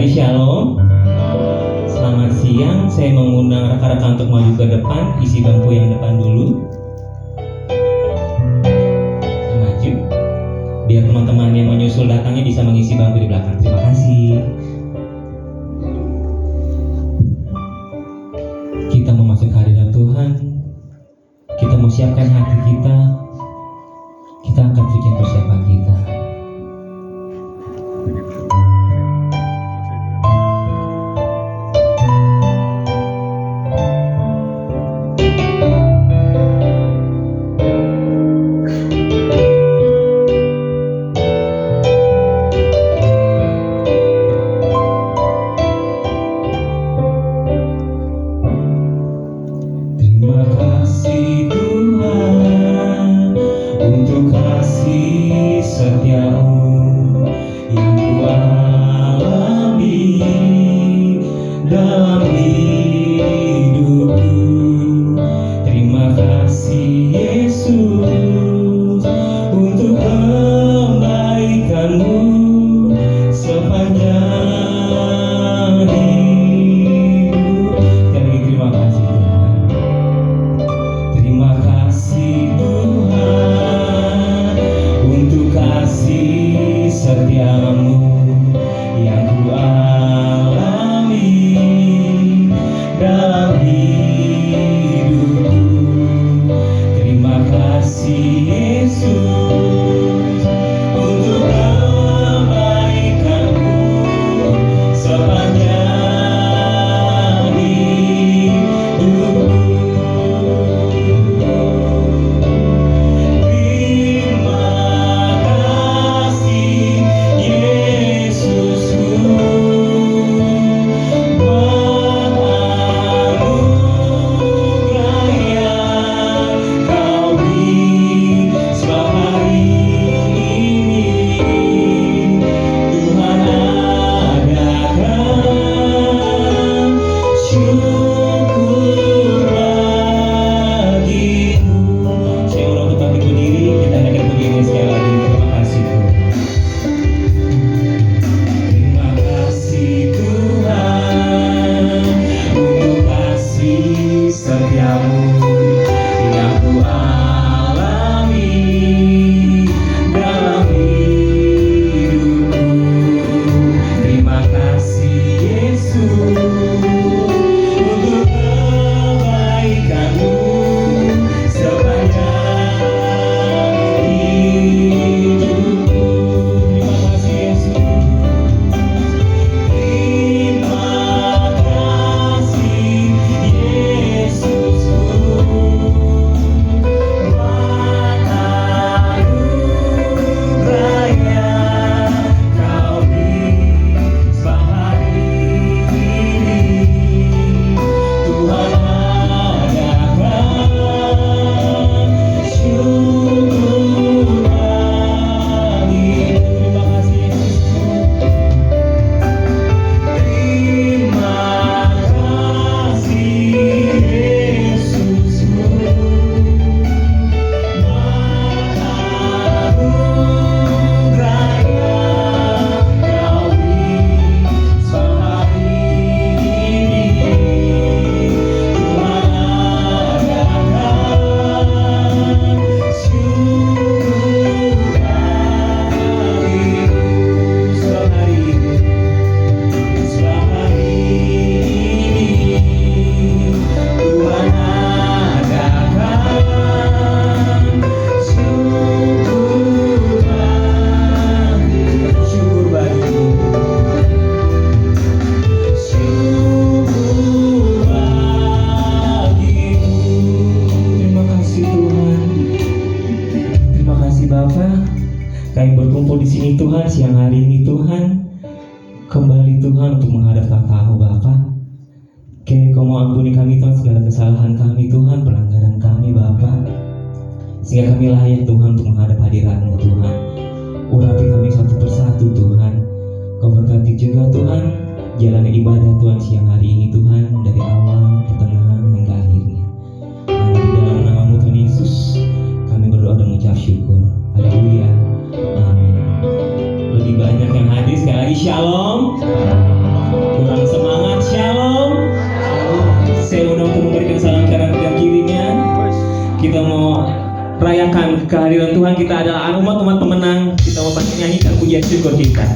lagi shalom. Selamat siang. Saya mengundang rekan-rekan untuk maju ke depan. Isi bangku yang depan dulu. Maju. Biar teman-teman yang menyusul datangnya bisa mengisi bangku di belakang. Terima kasih. Kita mau masuk hadirat Tuhan. Kita mau siapkan hati kita. Kita angkat pujian persiapan kita. Terima kasih Tuhan untuk kasih setiamu yang kualami dalam hidupku. Terima kasih Yesus untuk kebaikanmu sepanjang hidup. Dan terima kasih Tuhan. Terima kasih Tuhan untuk kasih setiamu yang kualami dalam hidupku. Terima kasih Yesus untuk kebaikanmu sepanjang hidupku. Kami berkumpul di sini Tuhan siang hari ini Tuhan, kembali Tuhan untuk menghadap Kau Bapa. Kau mau ampuni kami Tuhan segala kesalahan kami Tuhan, pelanggaran kami Bapa, sehingga kami layak Tuhan untuk menghadap hadirat-Mu Tuhan. Urapi kami satu persatu Tuhan. Kau berkati juga Tuhan jalan ibadah Tuhan siang hari ini Tuhan, dari awal, pertengahan, hingga akhirnya. Hanya di dalam nama-Mu Tuhan Yesus kami berdoa dan mengucap syukur. Haleluya. Amin. Lebih banyak yang hadir sekali lagi shalom. mau rayakan kehadiran Tuhan. Kita adalah umat-umat pemenang. Kita mau nyanyikan pujian syukur kita.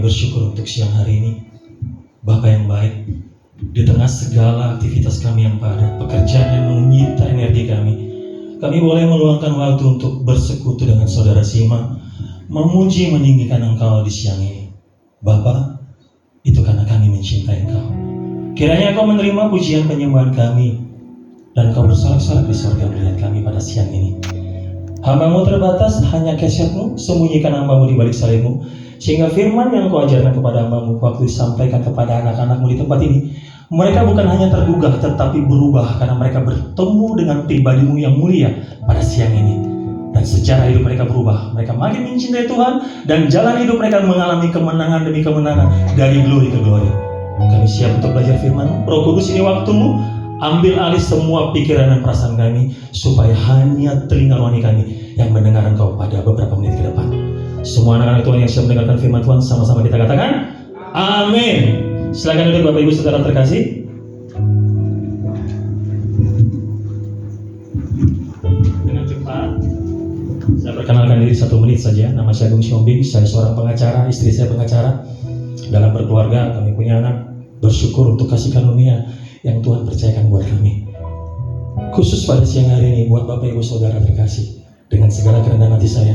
bersyukur untuk siang hari ini. Bapa yang baik, di tengah segala aktivitas kami yang padat, pekerjaan yang menyita energi kami boleh meluangkan waktu untuk bersekutu dengan saudara Sima, memuji meninggikan Engkau di siang ini. Bapa, itu karena kami mencintai Engkau. Kiranya Engkau menerima pujian penyembahan kami, dan Engkau bersorak-sorak di surga melihat kami pada siang ini. Hamba-Mu terbatas, hanya keset-Mu, sembunyikan hamba-Mu di balik salib-Mu, sehingga firman yang Kau ajarkan kepada hamba-Mu waktu disampaikan kepada anak-anak-Mu di tempat ini, mereka bukan hanya tergugah tetapi berubah karena mereka bertemu dengan pribadi-Mu yang mulia pada siang ini. Dan secara hidup mereka berubah, mereka makin mencintai Tuhan, dan jalan hidup mereka mengalami kemenangan demi kemenangan dari glory ke glory. Kami siap untuk belajar firman-Mu. Roh Kudus, ini waktu-Mu, ambil alih semua pikiran dan perasaan kami, supaya hanya telinga rohani kami yang mendengar Engkau pada beberapa menit ke depan. Semua anak-anak Tuhan yang siap mendengarkan firman Tuhan, sama-sama kita katakan amin. Silakan duduk Bapak Ibu Saudara terkasih. Dengan cepat saya perkenalkan diri 1 menit saja. Nama saya Agung Siombing, saya seorang pengacara, istri saya pengacara. Dalam berkeluarga kami punya anak. Bersyukur untuk kasih karunia yang Tuhan percayakan buat kami. Khusus pada siang hari ini buat Bapak Ibu Saudara terkasih, dengan segala kerendahan hati saya,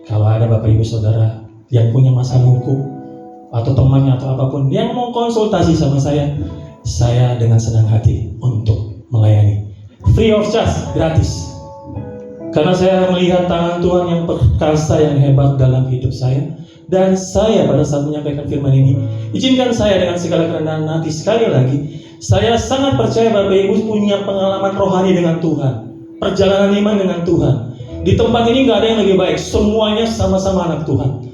kalau ada Bapak Ibu Saudara yang punya masalah hukum atau temannya atau apapun yang mau konsultasi sama saya dengan senang hati untuk melayani. Free of charge, gratis. Karena saya melihat tangan Tuhan yang perkasa, yang hebat dalam hidup saya. Dan saya pada saat menyampaikan firman ini, izinkan saya dengan segala kerendahan hati sekali lagi, saya sangat percaya Bapak Ibu punya pengalaman rohani dengan Tuhan, perjalanan iman dengan Tuhan. Di tempat ini gak ada yang lebih baik, semuanya sama-sama anak Tuhan.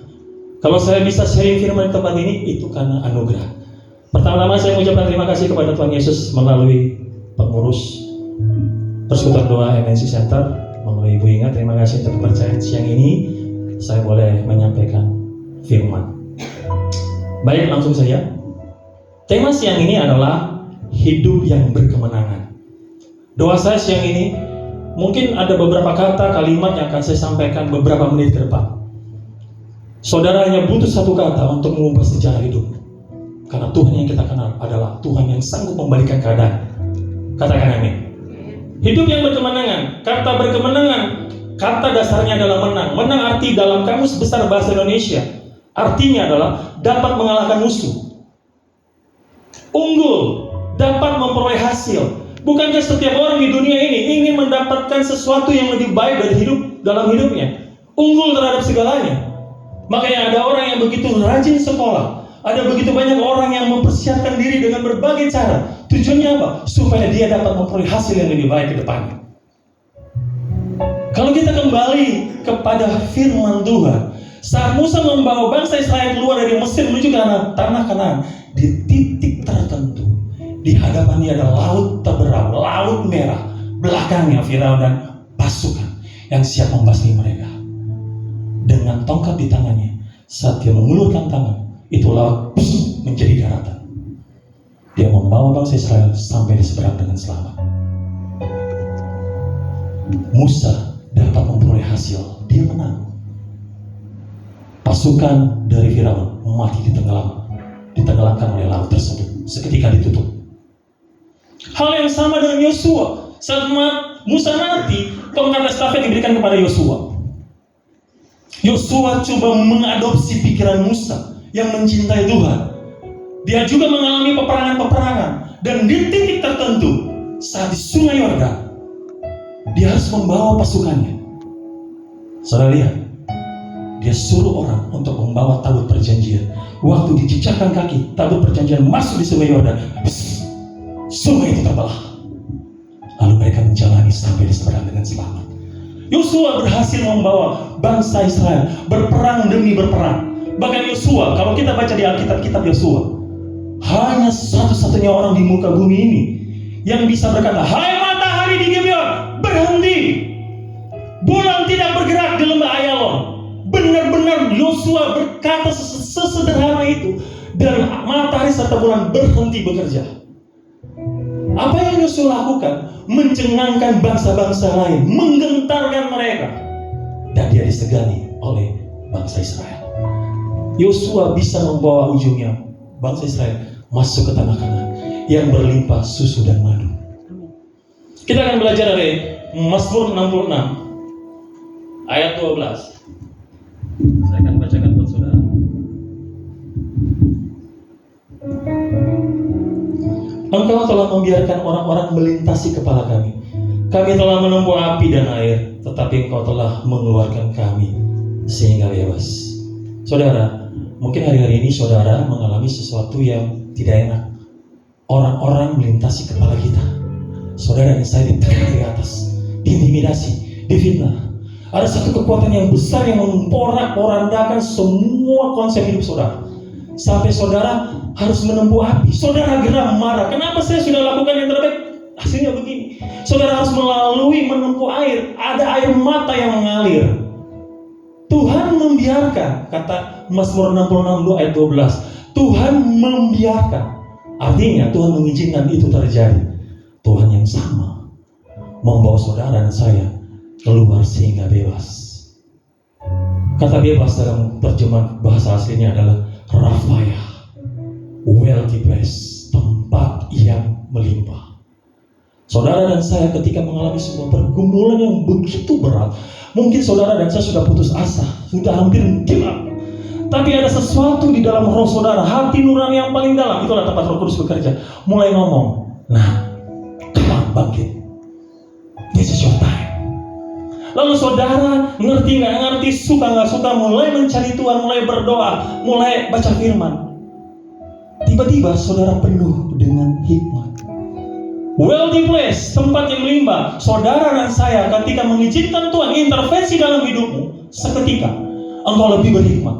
Kalau saya bisa sharing firman di tempat ini, itu karena anugerah. Pertama-tama saya mengucapkan terima kasih kepada Tuhan Yesus melalui pengurus Persekutuan Doa MNC Center, melalui Ibu Ingat. Terima kasih untuk kepercayaan siang ini saya boleh menyampaikan firman. Baik, langsung saja. Tema siang ini adalah hidup yang berkemenangan. Doa saya siang ini, mungkin ada beberapa kata, kalimat yang akan saya sampaikan beberapa menit ke depan. Saudara hanya butuh satu kata untuk mengubah sejarah hidup. Karena Tuhan yang kita kenal adalah Tuhan yang sanggup membalikan keadaan. Katakan amin. Hidup yang berkemenangan. Kata berkemenangan, kata dasarnya adalah menang. Menang arti dalam Kamus Besar Bahasa Indonesia, artinya adalah dapat mengalahkan musuh. Unggul, dapat memperoleh hasil. Bukankah setiap orang di dunia ini ingin mendapatkan sesuatu yang lebih baik dari hidup dalam hidupnya? Unggul terhadap segalanya. Makanya ada orang yang begitu rajin sekolah. Ada begitu banyak orang yang mempersiapkan diri dengan berbagai cara. Tujuannya apa? Supaya dia dapat memperoleh hasil yang lebih baik ke depannya. Kalau kita kembali kepada firman Tuhan, saat Musa membawa bangsa Israel keluar dari Mesir menuju ke tanah Kanaan, di titik tertentu, di hadapannya ada laut terberam, laut merah, belakangnya Firaun dan pasukan yang siap membasmi mereka. Dengan tongkat di tangannya, saat dia mengulurkan tangan, itu laut menjadi daratan. Dia membawa bangsa Israel sampai di seberang dengan selamat. Musa dapat memperoleh hasil, dia menang. Pasukan dari Firaun mati ditenggelamkan oleh laut tersebut, seketika ditutup. Hal yang sama dengan Yosua. Saat Musa mati, tongkat estafet diberikan kepada Yosua. Yosua coba mengadopsi pikiran Musa yang mencintai Tuhan. Dia juga mengalami peperangan-peperangan, dan di titik tertentu saat di Sungai Yordan, dia harus membawa pasukannya. Saudara lihat, dia suruh orang untuk membawa tabut perjanjian. Waktu dijejakkan kaki, tabut perjanjian masuk di Sungai Yordan, sungai itu terbelah. Lalu mereka menjalani sampai di seberang dengan selamat. Yosua berhasil membawa bangsa Israel berperang demi berperang. Bahkan Yosua, kalau kita baca di Alkitab, kitab Yosua, hanya satu-satunya orang di muka bumi ini yang bisa berkata, "Hai matahari di Gibeon, berhenti. Bulan tidak bergerak di lembah Ayalon." Benar-benar Yosua berkata sesederhana itu, dan matahari serta bulan berhenti bekerja. Apa yang Yosua lakukan? Mencengangkan bangsa-bangsa lain, menggentarkan mereka, dan dia disegani oleh bangsa Israel. Yosua bisa membawa ujungnya bangsa Israel masuk ke tanah Kanaan yang berlimpah susu dan madu. Kita akan belajar dari Mazmur 66 ayat 12. Saya akan bacakan buat saudara. Engkau telah membiarkan orang-orang melintasi kepala kami. Kami telah menempuh api dan air, tetapi Engkau telah mengeluarkan kami sehingga bebas. Saudara, mungkin hari-hari ini saudara mengalami sesuatu yang tidak enak. Orang-orang melintasi kepala kita. Saudara dan saya ditekan dari atas, diintimidasi, difitnah. Ada satu kekuatan yang besar yang memporak-porandakan semua konsep hidup saudara. Sampai saudara harus menempuh api. Saudara geram, marah. Kenapa saya sudah lakukan yang terbaik? Hasilnya begini. Saudara harus melalui menempuh air. Ada air mata yang mengalir. Tuhan membiarkan, kata Mazmur 66 ayat 12. Tuhan membiarkan. Artinya Tuhan mengizinkan itu terjadi. Tuhan yang sama membawa saudara dan saya keluar sehingga bebas. Kata bebas dalam terjemahan bahasa aslinya adalah Rafaya, wealthy place, tempat yang melimpah. Saudara dan saya ketika mengalami sebuah pergumulan yang begitu berat, mungkin saudara dan saya sudah putus asa, sudah hampir give up. Tapi ada sesuatu di dalam roh saudara, hati nurani yang paling dalam, itulah tempat Roh Kudus bekerja. Mulai ngomong, nah, come on, bangkit. This is your time. Lalu saudara ngerti nggak ngerti, suka nggak suka, mulai mencari Tuhan, mulai berdoa, mulai baca firman. Tiba-tiba saudara penuh dengan hikmat. Wealthy place, tempat yang melimpah. Saudara dan saya ketika mengizinkan Tuhan intervensi dalam hidupmu, seketika engkau lebih berhikmat,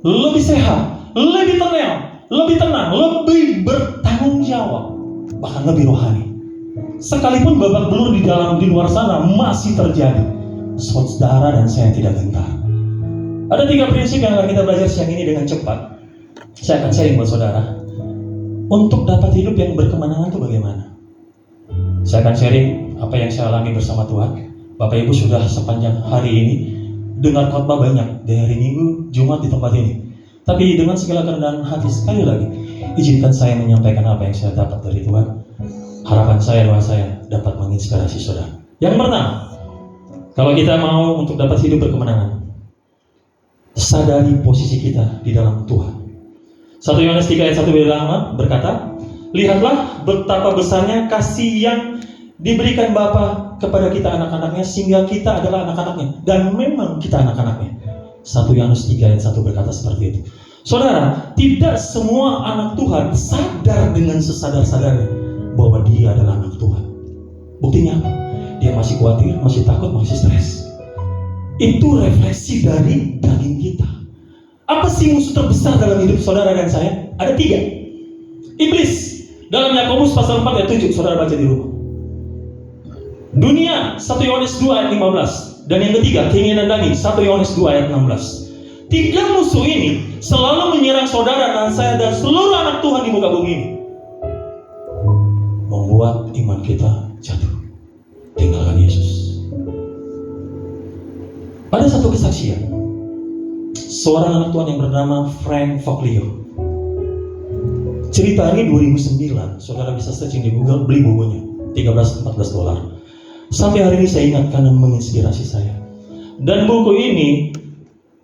lebih sehat, lebih tenang, lebih bertanggung jawab, bahkan lebih rohani. Sekalipun babak belur di luar sana masih terjadi, saudara dan saya tidak gentar. Ada 3 prinsip yang akan kita belajar siang ini dengan cepat. Saya akan sharing buat saudara. Untuk dapat hidup yang berkemenangan itu bagaimana? Saya akan sharing apa yang saya alami bersama Tuhan. Bapak Ibu sudah sepanjang hari ini dengar khotbah banyak dari hari Minggu, Jumat di tempat ini. Tapi dengan segala kerendahan hati, sekali lagi izinkan saya menyampaikan apa yang saya dapat dari Tuhan. Harapan saya, doa saya dapat menginspirasi saudara. Yang pertama, kalau kita mau untuk dapat hidup berkemenangan, sadari posisi kita di dalam Tuhan. 1 Yohanes 3 ayat 1 berkata, lihatlah betapa besarnya kasih yang diberikan Bapa kepada kita anak-anaknya, sehingga kita adalah anak-anaknya. Dan memang kita anak-anaknya. 1 Yohanes 3 ayat 1 berkata seperti itu. Saudara, tidak semua anak Tuhan sadar dengan sesadar-sadarnya bahwa dia adalah anak Tuhan. Buktinya apa? Dia masih khawatir, masih takut, masih stres. Itu refleksi dari daging kita. Apa sih musuh terbesar dalam hidup saudara dan saya? Ada 3. Iblis. Dalam Yakobus pasal 4 ayat 7, saudara baca di rumah. Dunia, 1 Yohanes 2 ayat 15. Dan yang ketiga, keinginan daging, 1 Yohanes 2 ayat 16. 3 musuh ini selalu menyerang saudara dan saya dan seluruh anak Tuhan di muka bumi ini, membuat iman kita jatuh. Tinggalkan Yesus. Ada satu kesaksian seorang anak Tuhan yang bernama Frank Foglio. Cerita ini 2009. Saudara bisa searching di Google, beli bukunya, $13-14. Sampai hari ini saya ingat karena menginspirasi saya. Dan buku ini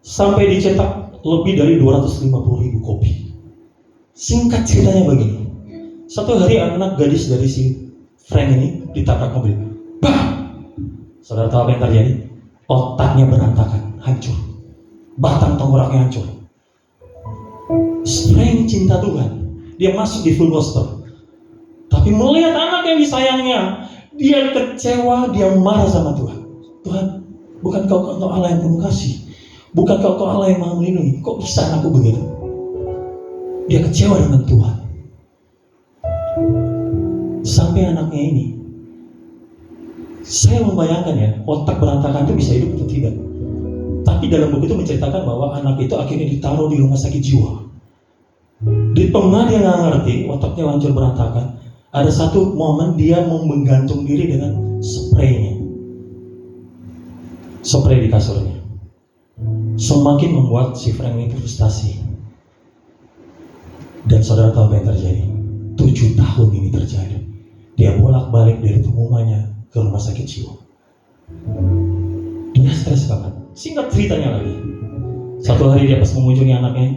sampai dicetak lebih dari 250.000 kopi. Singkat ceritanya begini. Satu hari anak gadis dari si Frank ini ditabrak mobil. Bah! Saudara tahu apa yang terjadi? Otaknya berantakan, hancur. Batang tenggorokannya hancur. Frank cinta Tuhan. Dia masuk di full gospel. Tapi melihat anak yang disayangnya, dia kecewa, dia marah sama Tuhan. Tuhan, bukan kau Allah yang penuh kasih? Bukan kau Allah yang maha melindungi? Kok bisa anakku begitu? Dia kecewa dengan Tuhan. Sampai anaknya ini, saya membayangkan ya, otak berantakan itu bisa hidup atau tidak. Tapi dalam buku itu menceritakan bahwa anak itu akhirnya ditaruh di rumah sakit jiwa. Di tengah dia nggak ngerti, otaknya hancur berantakan. Ada satu momen dia mau menggantung diri dengan spraynya, spray di kasurnya. Semakin membuat si Frank ini frustasi. Dan saudara tahu apa yang terjadi? 7 tahun ini terjadi. Dia bolak-balik dari pengumumannya ke rumah sakit jiwa. Dia stres banget. Singkat ceritanya lagi, satu hari dia pas mengunjungi anaknya,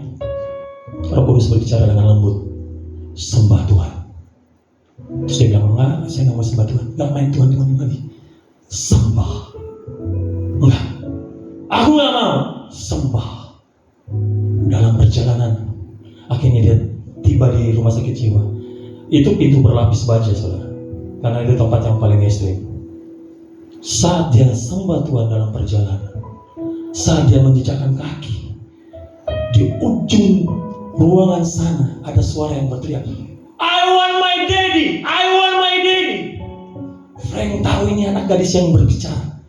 Roh Kudus berbicara dengan lembut, sembah Tuhan. Terus dia bilang, enggak, saya nggak mau sembah Tuhan, nggak main Tuhan lagi. Sembah. Enggak, aku nggak mau sembah. Dalam perjalanan, akhirnya dia tiba di rumah sakit jiwa. Itu pintu berlapis baja, saudara, karena itu tempat yang paling ekstrim. Saat dia sembah Tuhan dalam perjalanan, saat dia menjejakkan kaki, di ujung ruangan sana ada suara yang berteriak, I want my daddy, I want my daddy. Frank tahu ini anak gadis yang berbicara.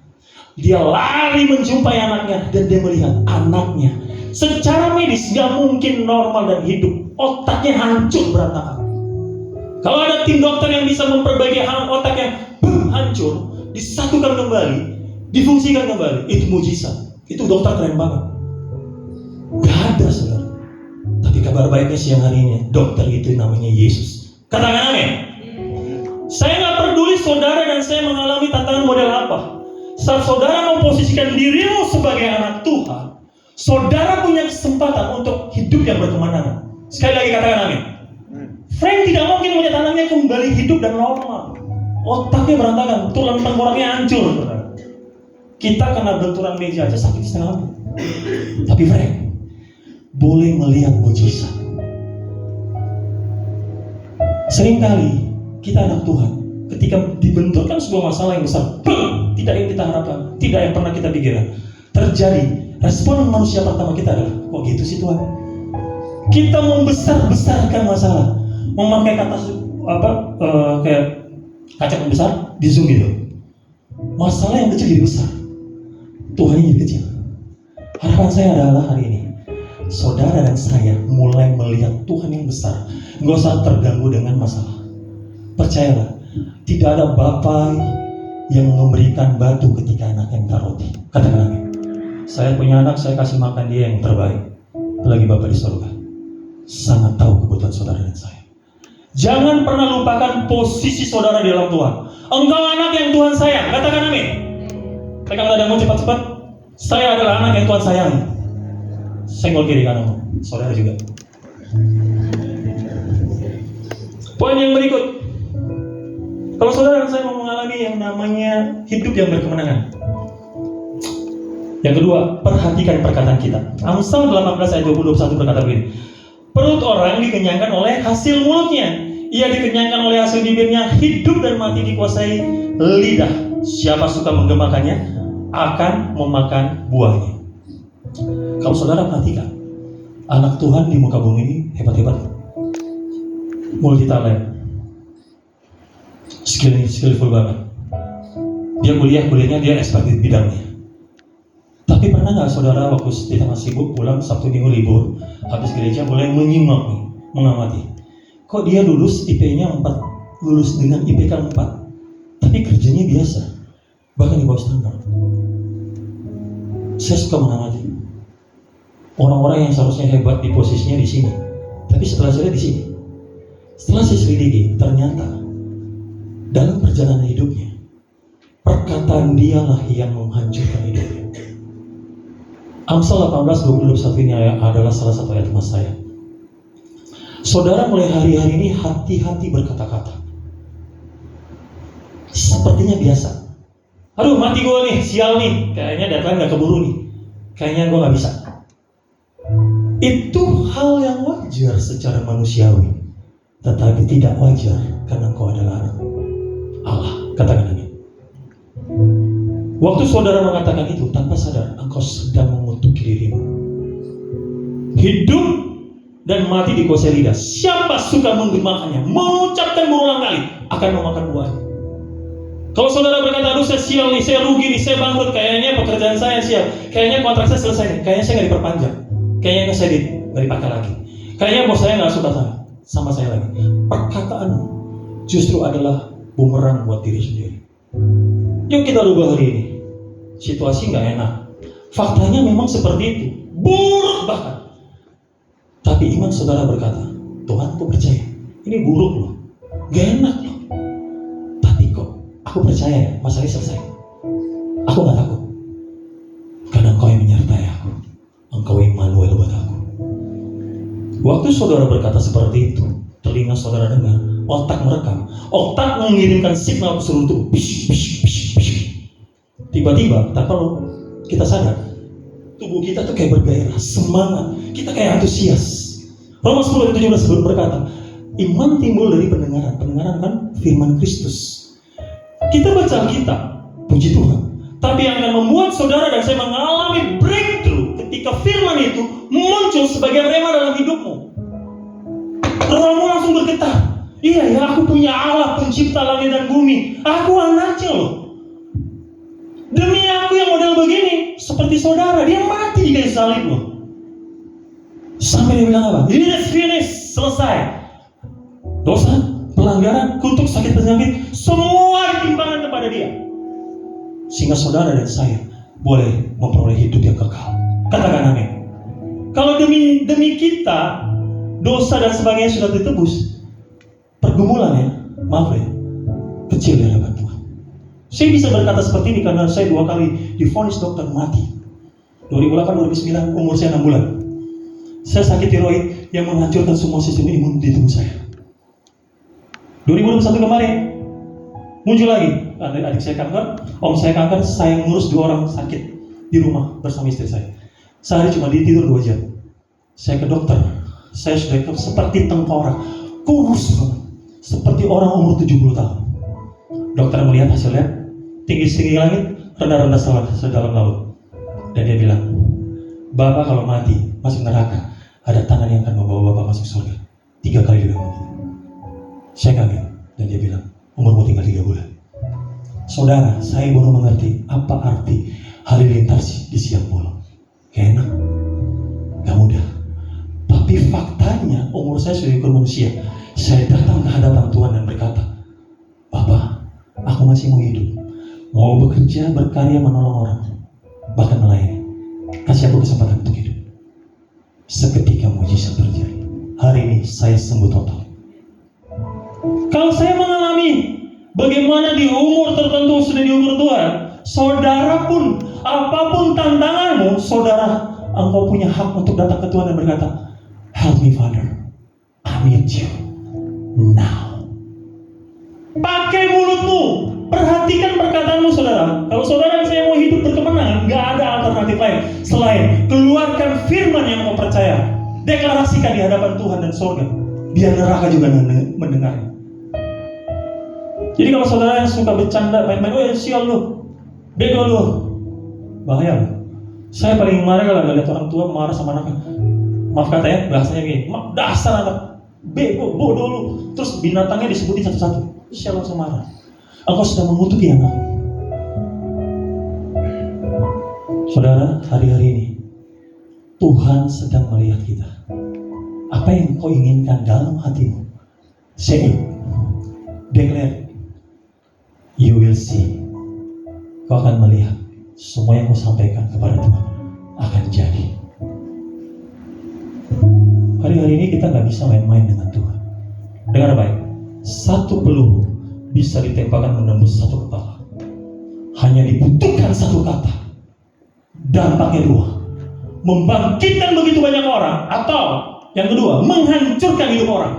Dia lari menjumpai anaknya dan dia melihat anaknya secara medis gak mungkin normal dan hidup. Otaknya hancur berantakan. Kalau ada tim dokter yang bisa memperbaiki otak yang hancur, disatukan kembali, difungsikan kembali, itu mujizat. Itu dokter keren banget. Gak ada, saudara. Tapi kabar baiknya siang hari ini, dokter itu namanya Yesus. Katakan amin. Saya gak peduli saudara dan saya mengalami tantangan model apa. Saat saudara memposisikan dirimu sebagai anak Tuhan, saudara punya kesempatan untuk hidup yang berkemenangan. Sekali lagi katakan amin. Frank tidak mungkin melihat anaknya kembali hidup dan normal. Otaknya berantakan, tulang tengkoraknya hancur. Kita kena benturan meja aja sakit setengah mati. Tapi Frank boleh melihat mujizat. Seringkali kita anak Tuhan, ketika dibenturkan sebuah masalah yang besar, tidak yang kita harapkan, tidak yang pernah kita pikirkan, terjadi, respon manusia pertama kita adalah, kok gitu sih Tuhan? Kita membesar-besarkan masalah, memakai kata kayak kaca besar di zoom gitu. Masalah yang kecil jadi besar, Tuhan ini jadi kecil. Harapan saya adalah hari ini saudara dan saya mulai melihat Tuhan yang besar. Nggak usah terganggu dengan masalah. Percayalah, tidak ada bapa yang memberikan batu ketika anaknya minta roti. Katakan amin. Saya punya anak, saya kasih makan dia yang terbaik. Apalagi Bapa di surga sangat tahu kebutuhan saudara dan saya. Jangan pernah lupakan posisi saudara di dalam Tuhan. Engkau anak yang Tuhan sayang. Katakan amin. Pegang dadamu cepat-cepat. Saya adalah anak yang Tuhan sayang. Senggol kiri kananmu. Saudara juga. Poin yang berikut. Kalau saudara dan saya mau mengalami yang namanya hidup yang berkemenangan. Yang kedua, perhatikan perkataan kita. Amsal 18 ayat 21 berkata begini. Perut orang dikenyangkan oleh hasil mulutnya. Ia dikenyangkan oleh hasil bibirnya. Hidup dan mati dikuasai lidah. Siapa suka menggemakannya akan memakan buahnya. Kalau saudara perhatikan, anak Tuhan di muka bumi ini hebat-hebat, multi-talent, skillful banget. Dia kuliahnya dia expert di bidangnya. Tapi pernah nggak saudara waktu kita masih sibuk pulang Sabtu Minggu libur, habis gereja mulai menyimak nih, mengamati. Kok dia lulus IP-nya 4, lulus dengan IPK 4, tapi kerjanya biasa, bahkan di bawah standar. Saya suka mengamati orang-orang yang seharusnya hebat di posisinya di sini, tapi setelah saya di sini, setelah saya selidiki, ternyata dalam perjalanan hidupnya, perkataan dialah yang menghancurkan hidupnya. Amsal 18:21 ini adalah salah satu ayat emas saya. Saudara mulai hari-hari ini hati-hati berkata-kata. Sepertinya biasa. Aduh mati gue nih, sial nih. Kayaknya deadline gak keburu nih. Kayaknya gue gak bisa. Itu hal yang wajar secara manusiawi. Tetapi tidak wajar karena engkau adalah anak Allah. Katakan amin. Waktu saudara mengatakan itu, tanpa sadar engkau sedang mengutuki dirimu. Hidup dan mati dikuasai lidah. Siapa suka menggemakannya, mengucapkan berulang kali, akan memakan buahnya. Kalau saudara berkata, aduh saya sial nih, saya rugi nih, saya bangkrut, kayaknya pekerjaan saya sial, kayaknya kontrak saya selesai nih, kayaknya saya nggak diperpanjang, kayaknya saya nggak dipakai lagi, kayaknya bos saya nggak suka sama saya lagi. Perkataan justru adalah bumerang buat diri sendiri. Yuk kita rubah hari ini. Situasi nggak enak, faktanya memang seperti itu, buruk bahkan. Tapi iman saudara berkata, Tuhan aku percaya. Ini buruk loh, gak enak loh. Tapi kok aku percaya ya, masalahnya selesai. Aku gak takut. Karena Engkau yang menyertai aku. Engkau Immanuel buat aku. Waktu saudara berkata seperti itu, telinga saudara dengar, otak merekam, otak mengirimkan signal ke seluruh tubuh. Tiba-tiba, tanpa kita sadar, tubuh kita tuh kayak bergairah, semangat, kita kayak antusias. Roma 10:17 berkata, iman timbul dari pendengaran. Pendengaran kan firman Kristus. Kita baca Alkitab, puji Tuhan. Tapi yang akan membuat saudara dan saya mengalami breakthrough ketika firman itu muncul sebagai rema dalam hidupmu. Rohmu langsung bergetar. Iya ya, aku punya Allah pencipta langit dan bumi. Aku anaknya loh. Demi aku yang model begini, seperti saudara, dia mati di kayu salib loh. Sampai dia bilang apa? It is finished, selesai. Dosa, pelanggaran, kutuk, sakit, penyakit, semua ditimbangkan kepada dia. Sehingga saudara dan saya boleh memperoleh hidup yang kekal. Katakan amin. Kalau demi kita, dosa dan sebagainya sudah ditebus, pergumulannya, maaf ya, kecil di hadapan Tuhan. Saya bisa berkata seperti ini karena saya 2 kali divonis dokter mati. 2008-2009, umur saya 6 bulan. Saya sakit tiroid yang menghancurkan semua sistem imun di tubuh saya. 2021 kemarin, muncul lagi, adik saya kanker, om saya kanker, saya ngurus 2 orang sakit di rumah bersama istri saya. Sehari cuma tidur 2 jam. Saya ke dokter, saya sudah seperti tengkorak, kurus banget, seperti orang umur 70 tahun. Dokter melihat hasilnya, tinggi-tinggi langit, rendah-rendah sedalam laut. Dan dia bilang, Bapak kalau mati, masuk neraka, ada tangan yang akan membawa Bapak masuk surga. 3 kali dia bilang. Saya kaget, dan dia bilang, umurmu tinggal 3 bulan. Saudara, saya baru mengerti apa arti halilintar di siang bolong. Gak enak, gak mudah. Tapi faktanya, umur saya sudah ikut manusia. Saya datang ke hadapan Tuhan dan berkata, Bapak, aku masih mau hidup, mau bekerja, berkarya, menolong orang, bahkan melayani. Kasih aku kesempatan untuk hidup. Seketika mujizat terjadi. Hari ini saya sembuh total. Kalau saya mengalami bagaimana di umur tertentu sudah di umur Tuhan, saudara pun, apapun tantanganmu, saudara, engkau punya hak untuk datang ke Tuhan dan berkata, help me Father, I need you now. Pakai mulutmu, perhatikan perkataanmu saudara. Kalau saudara saya mau hidup berkemenangan, gak ada alternatif lain selain keluarkan firman yang kau percaya. Deklarasikan di hadapan Tuhan dan surga, biar neraka juga mendengarnya. Jadi kalau saudara yang suka bercanda, main-main, oh ya sial lu, bego lu, bahaya lu. Saya paling marah kalau lihat orang tua marah sama anaknya. Maaf kata ya, bahasanya gini, dasar anak, bego, bodoh lu. Terus binatangnya disebutin satu-satu. Sial langsung marah. Engkau sudah mengutuki anak. Saudara, hari-hari ini Tuhan sedang melihat kita. Apa yang kau inginkan dalam hatimu, say it, declare. You will see. Kau akan melihat semua yang kau sampaikan kepada Tuhan akan jadi. Hari-hari ini kita gak bisa main-main dengan Tuhan. Dengar baik, 1 peluru bisa ditembakkan menembus 1 kepala. Hanya dibutuhkan 1 kata. Dampaknya 2, membangkitkan begitu banyak orang, atau yang kedua, menghancurkan hidup orang.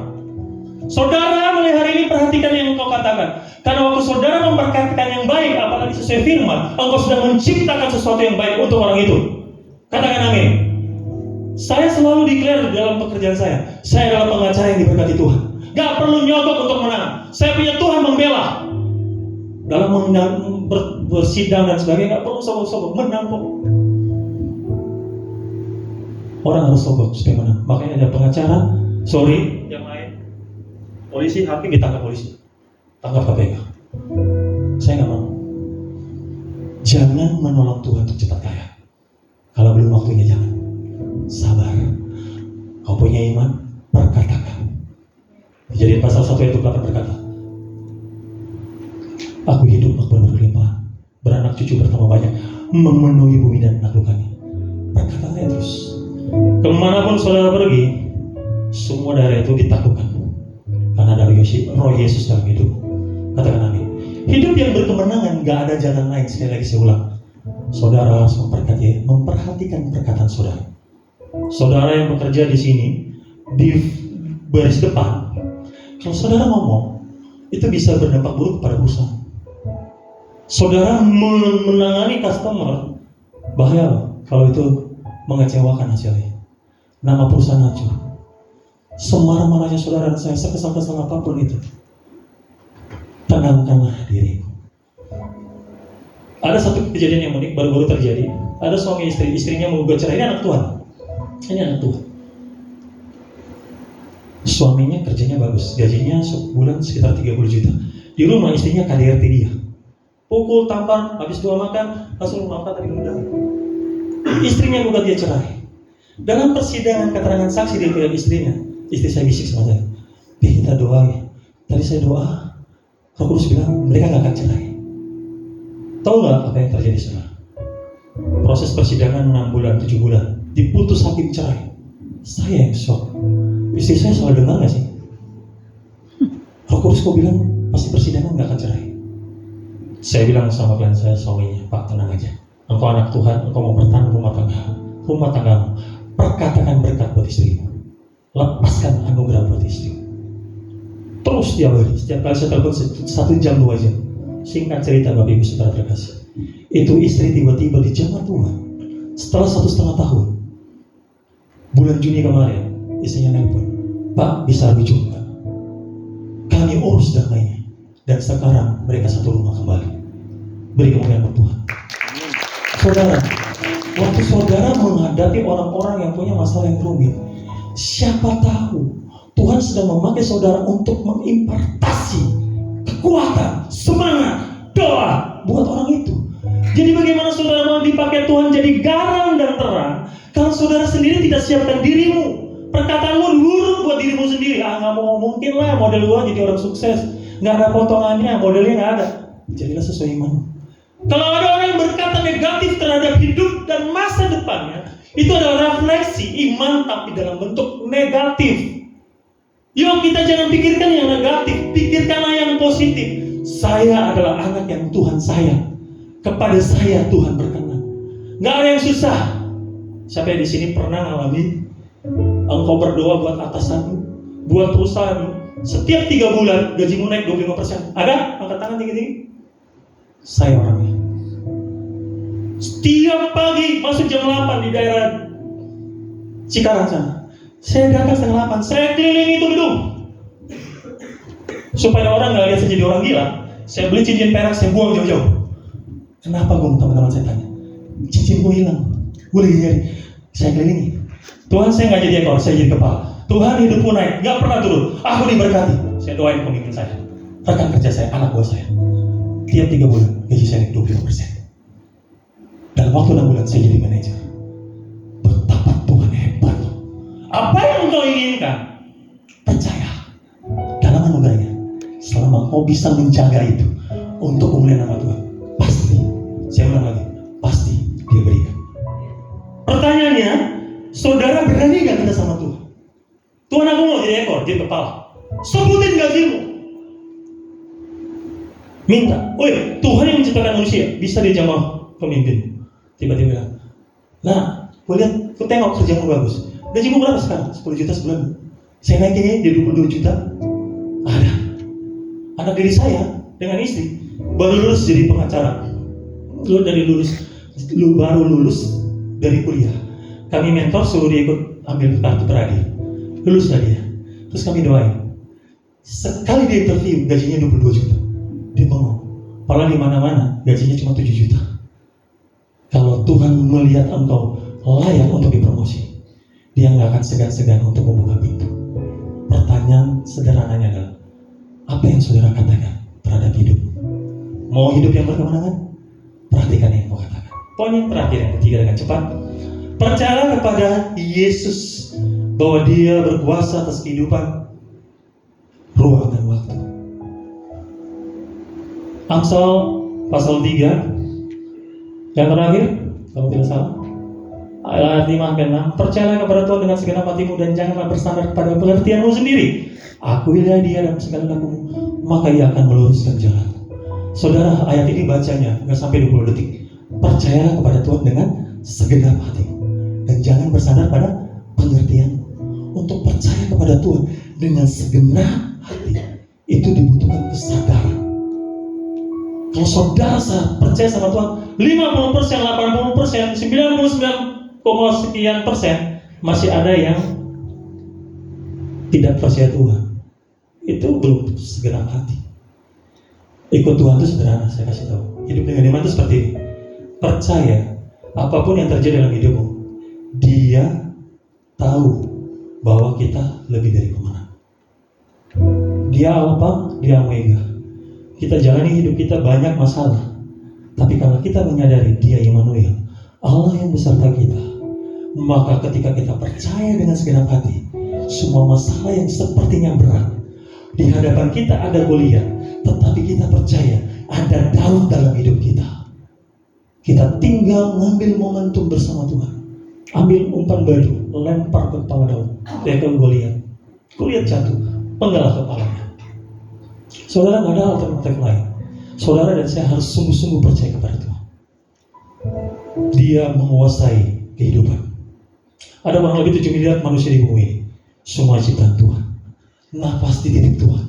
Saudara mulai hari ini perhatikan yang engkau katakan. Karena waktu saudara memperkatakan yang baik, apalagi sesuai firman, engkau sudah menciptakan sesuatu yang baik untuk orang itu. Katakan amin. Saya selalu declare dalam pekerjaan saya adalah pengacara yang diberkati Tuhan. Gak perlu nyogok untuk menang. Saya punya Tuhan membela. Dalam bersidang dan sebagainya, gak perlu sogok-sogok, menang kok. Orang harus sogok supaya menang. Makanya ada pengacara, yang lain, polisi, hakim ditangkap polisi, tangkap KPK. Saya gak mau. Jangan menolong Tuhan untuk cepat kaya. Kalau belum waktunya jangan. Sabar. Kau punya iman, perkatakan. Kejadian pasal 1 ayat 28 berkata, aku hidup makmur berlimpah, beranak cucu bertambah banyak, memenuhi bumi dan menaklukkannya. Perkataannya terus. Kemanapun saudara pergi, semua semua daerah itu ditaklukkan karena ada roh Yesus dalam hidup. Katakan amin. Hidup yang berkemenangan, gak ada jalan lain. Sekali lagi saya ulang, saudara harus memperhatikan perkataan saudara. Saudara yang bekerja di sini di baris depan, kalau saudara ngomong itu bisa berdampak buruk pada perusahaan. Saudara menangani customer, bahaya loh kalau itu mengecewakan hasilnya. Nama perusahaan hancur. Semarah-marahnya saudara dan saya, sekesal-kesal apapun itu, tenangkanlah dirimu. Ada satu kejadian yang unik baru-baru terjadi. Ada suami istri, istrinya menggugat cerai. Ini anak Tuhan. Ini anak Tuhan. Suaminya kerjanya bagus, gajinya sebulan sekitar 30 juta. Di rumah istrinya KDRT dia. Pukul, tampar, habis doa makan, langsung maafkan tadi udah. Istrinya gugat dia cerai. Dalam persidangan keterangan saksi dia bilang istrinya, istri saya bisik sama saya, kita doa ya. Tadi saya doa, Roh Kudus bilang mereka gak akan cerai. Tahu gak apa yang terjadi saudara? Proses persidangan 6 bulan, 7 bulan, diputus hakim cerai. Saya yang shock. Istri saya selalu dengar gak sih? Roh Kudus kok bilang pasti persidangan gak akan cerai. Saya bilang sama klien saya, suaminya, Pak tenang aja. Engkau anak Tuhan, engkau mau bertahan rumah tanggamu. Perkatakan berkat buat istrimu. Lepaskan anugerah buat istrimu. Terus dia beri. Setiap kali saya telepon 1 jam 2 jam. Singkat cerita Bapak Ibu Saudara terkasih, itu istri tiba-tiba di zaman Tuhan setelah 1,5 tahun, bulan Juni kemarin, istrinya nelpon, Pak bisa lebih juga. Kami urus damainya. Dan sekarang mereka satu rumah kembali. Beri kemuliaan buat Tuhan. Saudara, waktu saudara menghadapi orang-orang yang punya masalah yang rumit, siapa tahu Tuhan sedang memakai saudara untuk mengimpartasi kekuatan, semangat, doa buat orang itu. Jadi bagaimana saudara mau dipakai Tuhan jadi garam dan terang kalau saudara sendiri tidak siapkan dirimu? Perkataanmu buruk buat dirimu sendiri. Nggak mau mungkin lah model gua jadi orang sukses, nggak ada potongannya, modelnya nggak ada. Jadilah sesuai iman. Kalau ada orang yang berkata negatif terhadap hidup dan masa depannya, itu adalah refleksi iman tapi dalam bentuk negatif. Yuk kita jangan pikirkan yang negatif, pikirkanlah yang positif. Saya adalah anak yang Tuhan sayang. Kepada saya Tuhan berkenan. Nggak ada yang susah. Siapa yang di sini pernah ngalami engkau berdoa buat atasanmu, buat perusahaanmu, setiap 3 bulan gajimu naik 25%? Ada? Angkat tangan tinggi-tinggi. Saya orangnya. Setiap pagi masuk jam 8 di daerah Cikarang sana, saya datang setengah 8, saya keliling itu gedung supaya orang nggak lihat saya jadi orang gila. Saya beli cincin perak, saya buang jauh-jauh. Kenapa gue? Teman-teman saya tanya, cincin gue hilang, gue lagi nyari. Saya kelilingi, Tuhan saya nggak jadi ekor, saya jadi kepala. Tuhan hidupku naik, nggak pernah turun. Aku diberkati. Saya doain pemimpin saya, rekan kerja saya, anak buah saya. Tiap 3 bulan gaji saya naik 25%. Dalam waktu 6 bulan saya jadi manajer. Betapa Tuhan hebat. Apa yang kau inginkan, percaya dalam anugerahnya. Selama kau bisa menjaga itu untuk kemuliaan nama Tuhan, pasti, saya ulang lagi, pasti Dia berikan. Pertanyaannya, saudara berani gak minta sama Tuhan? Tuhan aku mau jadi ekor, jadi kepala. Sebutin gajimu. Minta. Oh iya, Tuhan yang menciptakan manusia bisa dia jamah pemimpin. Tiba-tiba bilang, nah, aku tengok kerjamu bagus. Gajimu berapa sekarang? 10 juta sebulan. Saya naikinnya jadi 22 juta. Ada. Anak diri saya dengan istri baru lulus jadi pengacara. Baru lulus dari kuliah. Kami mentor suruh dia ikut ambil kartu terakhir. Lulus lah dia. Terus kami doain. Sekali dia interview gajinya 22 juta. Dia bengong. Padahal di mana-mana gajinya cuma 7 juta. Kalau Tuhan melihat engkau layak untuk dipromosi, Dia nggak akan segan-segan untuk membuka pintu. Pertanyaan sederhananya adalah, apa yang saudara katakan terhadap hidup? Mau hidup yang berkemenangan? Perhatikan yang mau katakan. Poin yang terakhir, yang ketiga dengan cepat. Percayalah kepada Yesus bahwa Dia berkuasa atas kehidupan, ruang dan waktu. Amsal pasal 3 yang terakhir, kalau tidak salah, Ayat 5 dan 6, percayalah kepada Tuhan dengan segenap hatimu dan janganlah bersandar kepada pengertianmu sendiri. Akuilah Dia dalam segala lakumu, maka Ia akan meluruskan jalan. Saudara, ayat ini bacanya nggak sampai 20 detik. Percayalah kepada Tuhan dengan segenap hatimu dan jangan bersandar pada pengertianmu. Untuk percaya kepada Tuhan dengan segenap hati itu dibutuhkan kesadaran. Kalau saudara percaya sama Tuhan 50%, 80%, 99, sekian persen, masih ada yang tidak percaya Tuhan, itu belum segenap hati. Ikut Tuhan itu sederhana, saya kasih tahu. Hidup dengan iman itu seperti ini. Percaya apapun yang terjadi dalam hidupmu, Dia tahu bahwa kita lebih dari pemenang. Dia Alfa, Dia Omega. Kita jalani hidup kita banyak masalah, tapi kalau kita menyadari Dia Immanuel, Allah yang beserta kita, maka ketika kita percaya dengan segenap hati, semua masalah yang sepertinya berat di hadapan kita ada Goliat, tetapi kita percaya ada Daud dalam hidup kita. Kita tinggal ngambil momentum bersama Tuhan, ambil umpan batu, lempar ke kepala Daud, tekel Goliat. Goliat jatuh, penggalah kepalanya. Saudara, nggak ada alternatif lain. Saudara dan saya harus sungguh-sungguh percaya kepada Tuhan. Dia menguasai kehidupan. Ada kurang lebih 7 miliar manusia di bumi ini. Semua ciptaan Tuhan. Nafas di titik Tuhan.